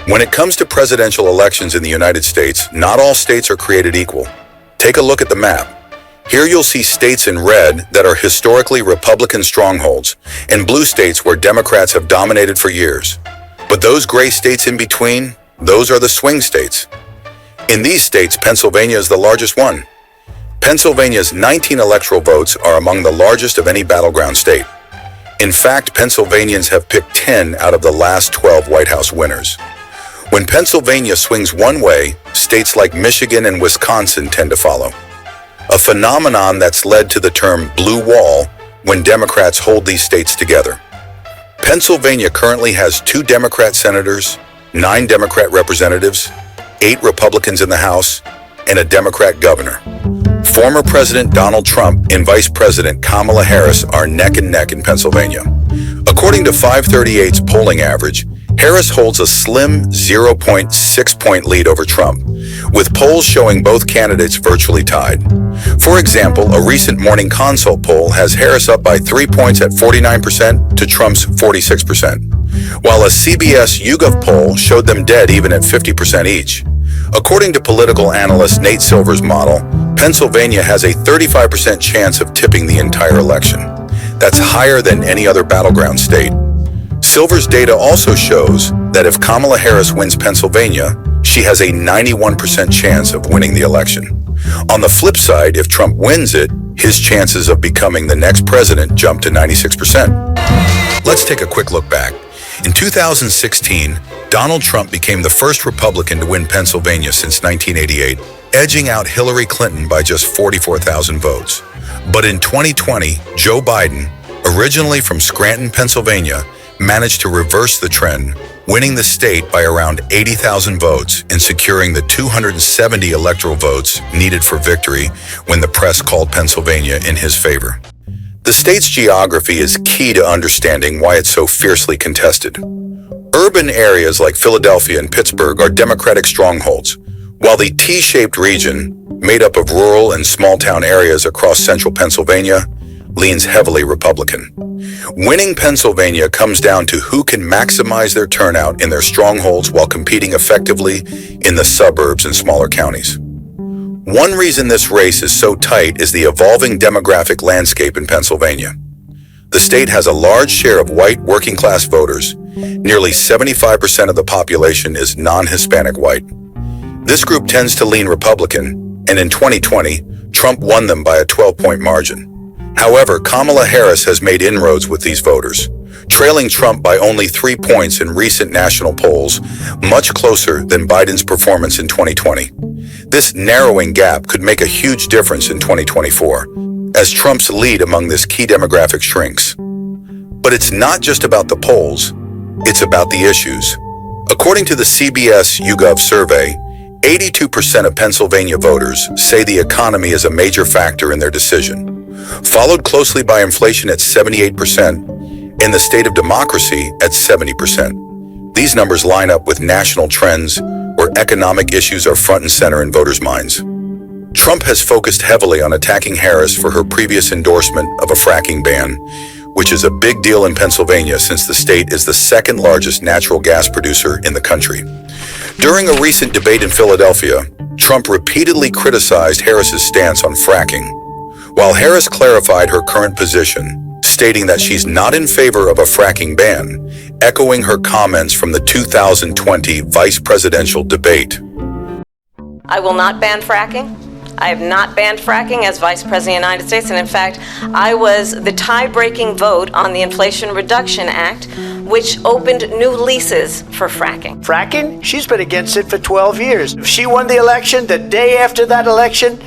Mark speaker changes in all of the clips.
Speaker 1: When it comes to presidential elections in the United States, not all states are created equal. Take a look at the map. Here you'll see states in red that are historically Republican strongholds, and blue states where Democrats have dominated for years. But those gray states in between, those are the swing states. In these states, Pennsylvania is the largest one. Pennsylvania's 19 electoral votes are among the largest of any battleground state. In fact, Pennsylvanians have picked 10 out of the last 12 White House winners. When Pennsylvania swings one way, states like Michigan and Wisconsin tend to follow. A phenomenon that's led to the term blue wall when Democrats hold these states together. Pennsylvania currently has 2 Democrat senators, 9 Democrat representatives, 8 Republicans in the House, and a Democrat governor. Former President Donald Trump and Vice President Kamala Harris are neck and neck in Pennsylvania. According to 538's polling average, Harris holds a slim 0.6-point lead over Trump, with polls showing both candidates virtually tied. For example, a recent Morning Consult poll has Harris up by 3 points at 49% to Trump's 46%, while a CBS YouGov poll showed them dead even at 50% each. According to political analyst Nate Silver's model, Pennsylvania has a 35% chance of tipping the entire election. That's higher than any other battleground state. Silver's data also shows that if Kamala Harris wins Pennsylvania, she has a 91% chance of winning the election. On the flip side, if Trump wins it, his chances of becoming the next president jump to 96%. Let's take a quick look back. In 2016, Donald Trump became the first Republican to win Pennsylvania since 1988, edging out Hillary Clinton by just 44,000 votes. But in 2020, Joe Biden, originally from Scranton, Pennsylvania, managed to reverse the trend, winning the state by around 80,000 votes and securing the 270 electoral votes needed for victory when the press called Pennsylvania in his favor. The state's geography is key to understanding why it's so fiercely contested. Urban areas like Philadelphia and Pittsburgh are Democratic strongholds, while the T-shaped region, made up of rural and small-town areas across central Pennsylvania, leans heavily Republican. Winning Pennsylvania comes down to who can maximize their turnout in their strongholds while competing effectively in the suburbs and smaller counties. One reason this race is so tight is the evolving demographic landscape in Pennsylvania. The state has a large share of white working-class voters. Nearly 75% of the population is non-Hispanic white. This group tends to lean Republican, and in 2020, Trump won them by a 12-point margin. However, Kamala Harris has made inroads with these voters, trailing Trump by only 3 points in recent national polls, much closer than Biden's performance in 2020. This narrowing gap could make a huge difference in 2024, as Trump's lead among this key demographic shrinks. But it's not just about the polls, it's about the issues. According to the CBS YouGov survey, 82% of Pennsylvania voters say the economy is a major factor in their decision, followed closely by inflation at 78% and the state of democracy at 70%. These numbers line up with national trends where economic issues are front and center in voters' minds. Trump has focused heavily on attacking Harris for her previous endorsement of a fracking ban, which is a big deal in Pennsylvania since the state is the second largest natural gas producer in the country. During a recent debate in Philadelphia, Trump repeatedly criticized Harris's stance on fracking, while Harris clarified her current position, stating that she's not in favor of a fracking ban, echoing her comments from the 2020 vice presidential debate.
Speaker 2: I will not ban fracking. I have not banned fracking as Vice President of the United States, and in fact, I was the tie-breaking vote on the Inflation Reduction Act, which opened new leases for fracking.
Speaker 3: Fracking? She's been against it for 12 years. If she won the election, the day after that election,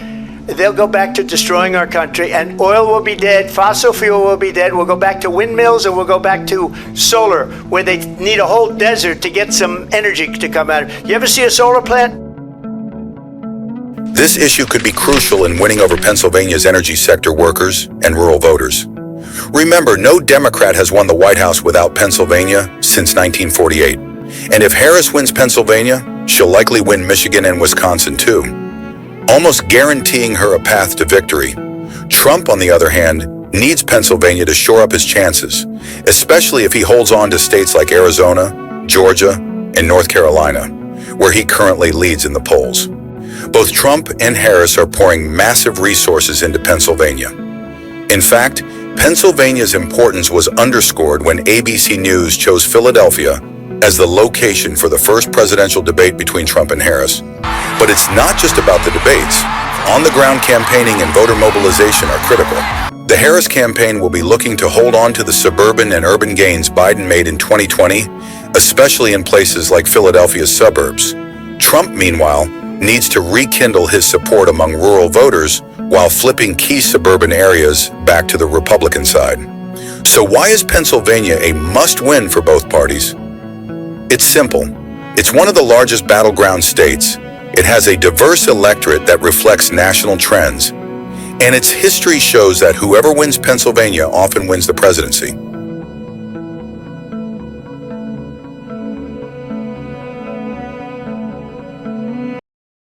Speaker 3: they'll go back to destroying our country, and oil will be dead, fossil fuel will be dead, we'll go back to windmills, and we'll go back to solar, where they need a whole desert to get some energy to come out. You ever see a solar plant?
Speaker 1: This issue could be crucial in winning over Pennsylvania's energy sector workers and rural voters. Remember, no Democrat has won the White House without Pennsylvania since 1948. And if Harris wins Pennsylvania, she'll likely win Michigan and Wisconsin too, almost guaranteeing her a path to victory. Trump, on the other hand, needs Pennsylvania to shore up his chances, especially if he holds on to states like Arizona, Georgia, and North Carolina, where he currently leads in the polls. Both Trump and Harris are pouring massive resources into Pennsylvania. In fact, Pennsylvania's importance was underscored when ABC News chose Philadelphia as the location for the first presidential debate between Trump and Harris. But it's not just about the debates. On-the-ground campaigning and voter mobilization are critical. The Harris campaign will be looking to hold on to the suburban and urban gains Biden made in 2020, especially in places like Philadelphia's suburbs. Trump, meanwhile, needs to rekindle his support among rural voters while flipping key suburban areas back to the Republican side. So why is Pennsylvania a must-win for both parties? It's simple. It's one of the largest battleground states. It has a diverse electorate that reflects national trends. And its history shows that whoever wins Pennsylvania often wins the presidency.